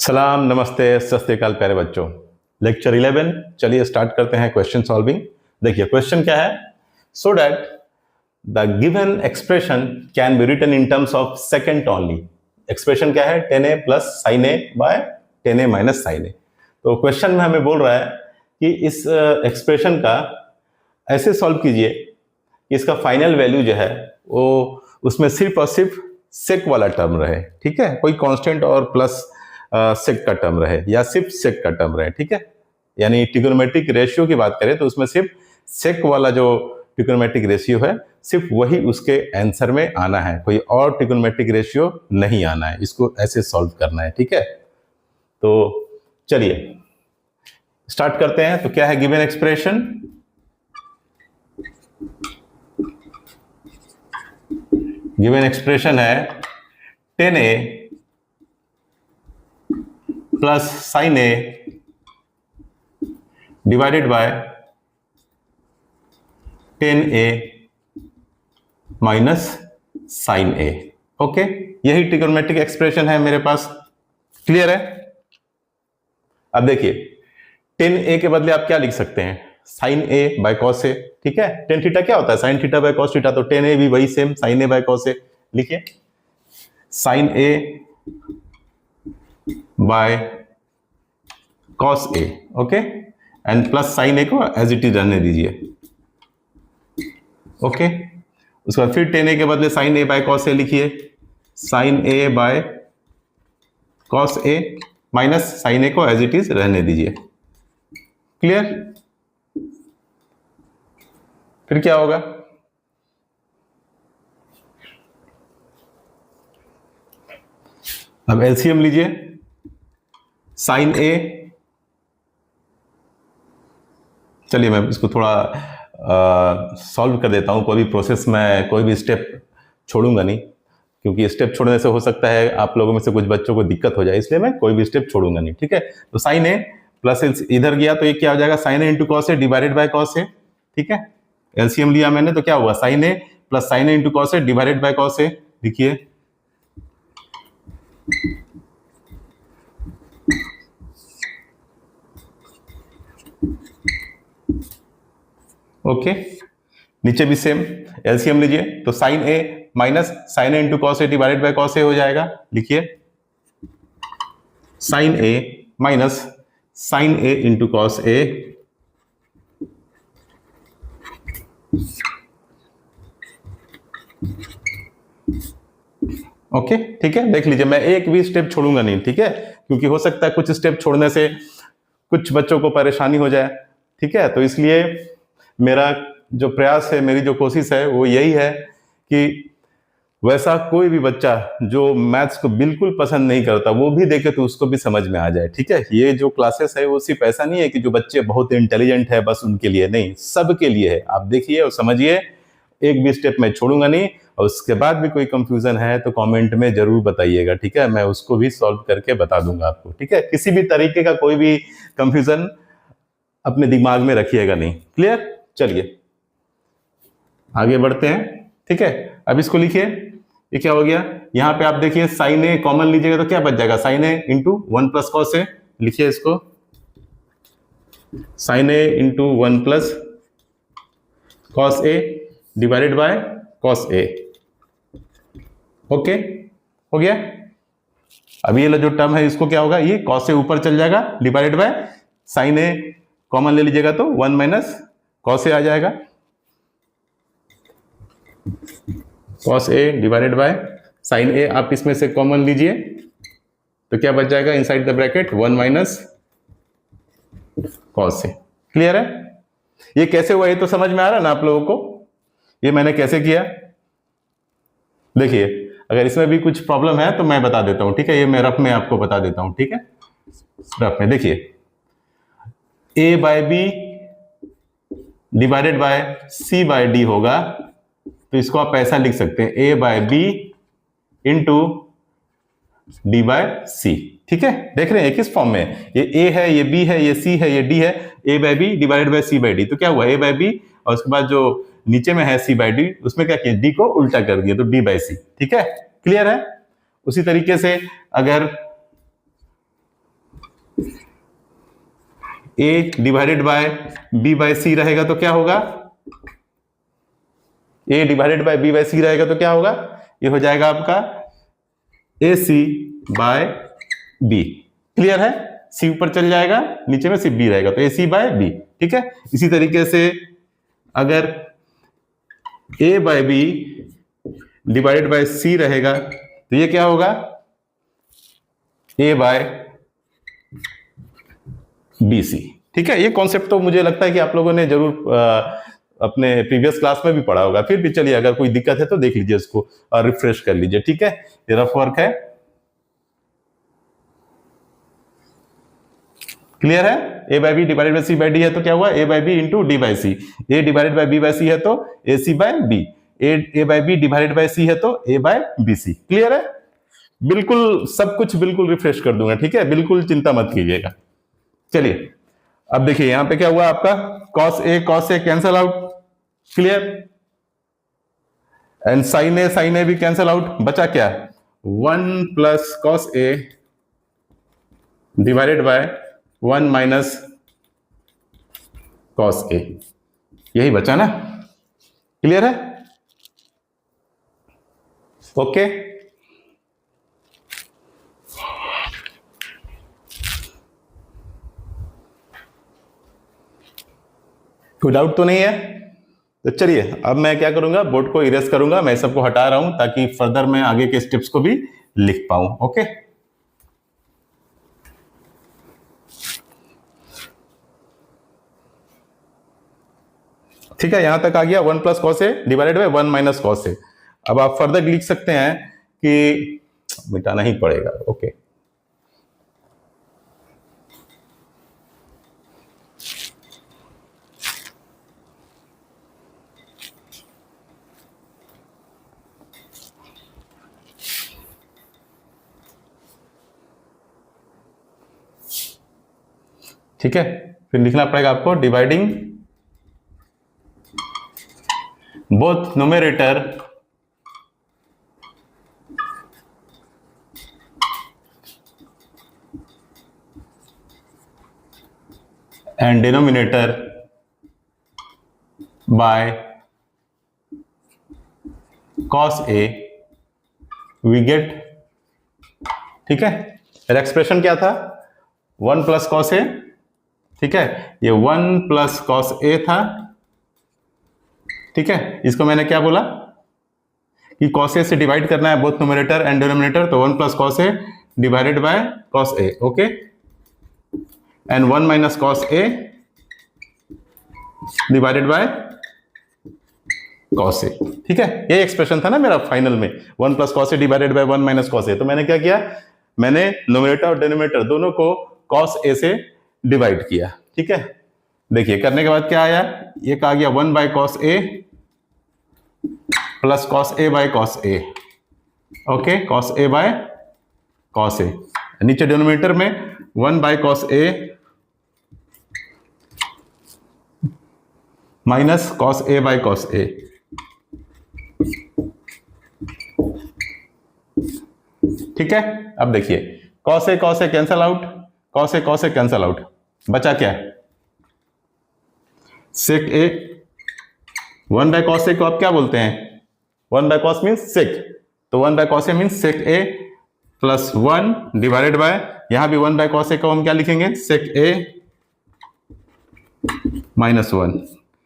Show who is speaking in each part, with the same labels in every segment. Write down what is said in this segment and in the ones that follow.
Speaker 1: सलाम, नमस्ते, सत श्री अकाल प्यारे बच्चों। लेक्चर 11 चलिए स्टार्ट करते हैं क्वेश्चन सॉल्विंग। देखिए क्वेश्चन क्या है। So that the given expression can be written in terms of second only. Expression क्या है, tan A plus sign A by tan A minus sign A. तो क्वेश्चन में हमें बोल रहा है कि इस एक्सप्रेशन का ऐसे सॉल्व कीजिए कि इसका फाइनल वैल्यू जो है वो उसमें सिर्फ और सिर्फ सेक वाला टर्म रहे। ठीक है, कोई कांस्टेंट और प्लस सेक का टर्म रहे या सिर्फ सेक का टर्म रहे। ठीक है, यानी ट्रिगोनोमेट्रिक रेशियो की बात करें तो उसमें सिर्फ सेक वाला जो ट्रिगोनोमेट्रिक रेशियो है सिर्फ वही उसके आंसर में आना है, कोई और ट्रिगोनोमेट्रिक रेशियो नहीं आना है। इसको ऐसे सॉल्व करना है। ठीक है, तो चलिए स्टार्ट करते हैं। तो क्या है गिवन एक्सप्रेशन, गिवन एक्सप्रेशन है tan A plus sign A divided by tan A minus sign A. Okay, यही ट्रिगोनोमेट्रिक एक्सप्रेशन है मेरे पास। क्लियर है। अब देखिए टेन ए के बदले आप क्या लिख सकते हैं, sine A by cos A. ठीक है, टेन थीटा क्या होता है, sine theta by cos theta, तो टेन ए भी वही same sine A by cos A. लिखिए sine A by cos A. Okay, and plus sign A को एज इट इज रहने दीजिए। ओके, उसके बाद फिर टेन ए के बदले sine A by cos A लिखिए, sine A by cos A minus sign A को एज इट इज रहने दीजिए। क्लियर। फिर क्या होगा, अब एलसीएम लीजिए। साइन ए, चलिए मैं इसको थोड़ा सॉल्व कर देता हूं। कोई भी प्रोसेस में कोई भी स्टेप छोड़ूंगा नहीं, क्योंकि स्टेप छोड़ने से हो सकता है आप लोगों में से कुछ बच्चों को दिक्कत हो जाए, इसलिए मैं कोई भी स्टेप छोड़ूंगा नहीं। ठीक है, तो साइन ए प्लस इधर गया तो ये क्या हो जाएगा, sine A into cos A divided by cos A. ठीक है, एलसीएम लिया मैंने तो क्या हुआ, sine A plus sign A into cos A divided by cos A. लिखिए ओके, नीचे भी सेम एलसीएम लीजिए तो sine A minus sign A into cos A divided by cos A हो जाएगा। लिखिए sine A minus sign A into cos A. Okay, ठीक है, देख लीजिए मैं एक भी स्टेप छोड़ूंगा नहीं। ठीक है, क्योंकि हो सकता है कुछ स्टेप छोड़ने से कुछ बच्चों को परेशानी हो जाए। ठीक है, तो इसलिए मेरा जो प्रयास है, मेरी जो कोशिश है वो यही है कि वैसा कोई भी बच्चा जो मैथ्स को बिल्कुल पसंद नहीं करता वो भी देखे तो उसको भी समझ में आ जाए। ठीक है, ये जो क्लासेस है वो सिर्फ ऐसा नहीं है कि जो बच्चे बहुत इंटेलिजेंट है बस उनके लिए, नहीं, सबके लिए है। आप देखिए और समझिए, एक भी स्टेप मैं छोड़ूंगा नहीं। और उसके बाद भी कोई कंफ्यूजन है तो कमेंट में जरूर बताइएगा। ठीक है, मैं उसको भी सॉल्व करके बता दूंगा आपको। ठीक है, किसी भी तरीके का कोई भी कंफ्यूजन अपने दिमाग में रखिएगा नहीं। क्लियर। चलिए आगे बढ़ते हैं। ठीक है, अब इसको लिखिए, ये क्या हो गया, यहां पे आप देखिए साइन ए कॉमन लीजिएगा तो क्या बच जाएगा, sine A into one plus cos A. लिखिए इसको sine A into one plus cos A divided by cos A. Okay, हो गया। अब ये जो टर्म है इसको क्या होगा, ये कॉस ए ऊपर चल जाएगा divided by sine A common ले लीजिएगा तो वन माइनस कॉस ए आ जाएगा, cos A divided by sine A. आप इसमें से कॉमन लीजिए तो क्या बच जाएगा, inside the bracket one minus cos A. Clear है। ये कैसे हुआ ये तो समझ में आ रहा है ना आप लोगों को, ये मैंने कैसे किया। देखिए अगर इसमें भी कुछ प्रॉब्लम है तो मैं बता देता हूं। ठीक है, ये मैं रफ में आपको बता देता हूं। ठीक है, रफ में देखिए A by B divided by C by D होगा, तो इसको आप ऐसा लिख सकते हैं, A by B into D by C. ठीक है, देख रहे हैं किस फॉर्म में, ये ए है, ये बी है, ये सी है, ये डी है, A by B divided by C by D. तो क्या हुआ, ए बाय बी और उसके बाद जो नीचे में है सी बाय डी, उसमें क्या किया, डी को उल्टा कर दिया तो डी बाय सी। ठीक है, क्लियर है। उसी तरीके से अगर ए डिवाइडेड बाय बी बाय सी रहेगा तो क्या होगा, ए डिवाइडेड बाय बी बाय सी रहेगा तो क्या होगा, ये हो जाएगा आपका ए सी बाय बी। क्लियर है, सी ऊपर चल जाएगा, नीचे में सिर्फ बी रहेगा तो ए सी बाय बी। ठीक है, इसी तरीके से अगर ए बाय बी डिवाइडेड बाय सी रहेगा तो ये क्या होगा, ए बाय बी सी। ठीक है, ये कॉन्सेप्ट तो मुझे लगता है कि आप लोगों ने जरूर अपने प्रीवियस क्लास में भी पढ़ा होगा, फिर भी चलिए अगर कोई दिक्कत है तो देख लीजिए इसको और रिफ्रेश कर लीजिए। ठीक है, ये रफ वर्क है। क्लियर है, A by B divided by C by D है तो क्या हुआ, A by B into D by C. A divided by B by C है तो A C by B. A by B divided by C है तो A by B C. Clear है, बिल्कुल सब कुछ बिल्कुल रिफ्रेश कर दूंगा। ठीक है, बिल्कुल चिंता मत कीजिएगा। चलिए अब देखिए यहां पे क्या हुआ आपका, cos A cancel out. Clear, and sine A भी कैंसल आउट, बचा क्या, 1 plus cos A divided by 1 minus cos A, यही बचा ना। क्लियर है, ओके। कोई डाउट तो नहीं है, तो चलिए अब मैं क्या करूंगा, बोर्ड को इरेज करूंगा, मैं सबको हटा रहा हूं ताकि फर्दर मैं आगे के स्टेप्स को भी लिख पाऊं। ओके, ठीक है, यहां तक आ गया 1 plus cos A divided by 1 minus cos A. अब आप फर्दर लिख सकते हैं कि मिटाना ही पड़ेगा। ओके, ठीक है, फिर लिखना पड़ेगा आपको dividing both numerator and denominator by cos A we get. ठीक है, मेरा एक्सप्रेशन क्या था, 1 प्लस कॉस ए। ठीक है, ये 1 प्लस कॉस ए था। ठीक है, इसको मैंने क्या बोला कि कॉस ए से डिवाइड करना है बोथ न्यूमरेटर एंड डिनोमिनेटर, तो 1 plus cos A divided by cos A. Okay, and 1 minus cos A divided by cos A. ठीक है, ये एक्सप्रेशन था ना मेरा फाइनल में, 1 plus cos A divided by 1 minus cos A. तो मैंने क्या किया, मैंने न्यूमरेटर और डिनोमिनेटर दोनों को कॉस ए से डिवाइड किया। ठीक है, देखिए करने के बाद क्या आया, एक आ गया 1 by cos A plus cos A by cos A. Okay, cos A by cos A, नीचे डिनोमिनेटर में 1 by cos A minus cos A by cos A. ठीक है, अब देखिए cos A cancel out, cos A cancel out, बचा क्या, सेक ए। 1 by cos ए को आप क्या बोलते हैं, 1 बाय कॉस मीन्स सेक, तो 1 by cos A means sec A plus 1 divided by, यहां भी 1 बाय कॉस ए को हम क्या लिखेंगे, सेक ए माइनस 1।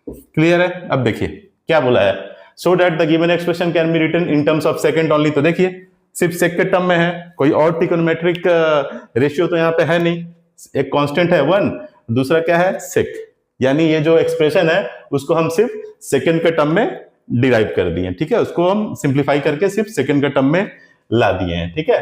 Speaker 1: क्लियर है, अब देखिए क्या बोला है, so that the given expression can be written in terms of second only. तो देखिए सिर्फ सेक के टर्म में है, कोई और ट्रिगोनोमेट्रिक रेशियो तो यहाँ पे है नहीं, एक कांस्टेंट है 1, दूसरा क्या है सेक, यानी ये जो एक्सप्रेशन है उसको हम सिर्फ सेकंड के टर्म में डिराइव कर दिए। ठीक है, उसको हम सिंप्लीफाई करके सिर्फ सेकंड के टर्म में ला दिए हैं। ठीक है,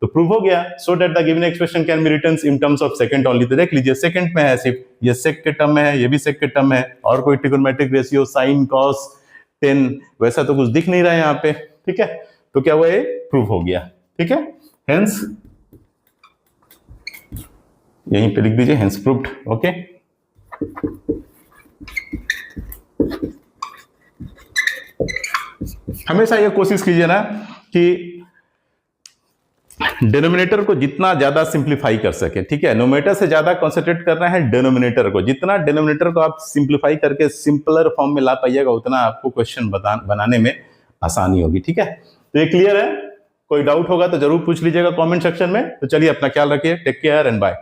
Speaker 1: तो प्रूव हो गया, so that the given expression can be written in terms of second only. तो देख लीजिए सेकंड में है, सिर्फ ये सेक के टर्म में है, ये भी सेक के टर्म में है, और कोई trigonometric ratio sine cos tan वैसा तो कुछ दिख नहीं रहा है यहाँ पे। ठीक है, तो क्या हुआ, ये प्रूव हो गया। ठीक है, हेंस यहीं पे लिख दीजिए हेंस प्रूव्ड। ओके, हमेशा ये कोशिश कीजिए ना कि डिनोमिनेटर को जितना ज्यादा सिंप्लीफाई कर सके, ठीक है, नोमेटर से ज्यादा कॉन्सेंट्रेट करना है डिनोमिनेटर को। जितना डिनोमिनेटर को आप सिंप्लीफाई करके सिंपलर फॉर्म में ला पाइएगा उतना आपको क्वेश्चन बनाने में आसानी होगी, ठीक है। तो ये क्लियर है? कोई डाउट होगा तो जरूर पूछ लीजिएगा कमेंट सेक्शन में। तो चलिए अपना ख्याल रखिए, टेक केयर एंड बाय।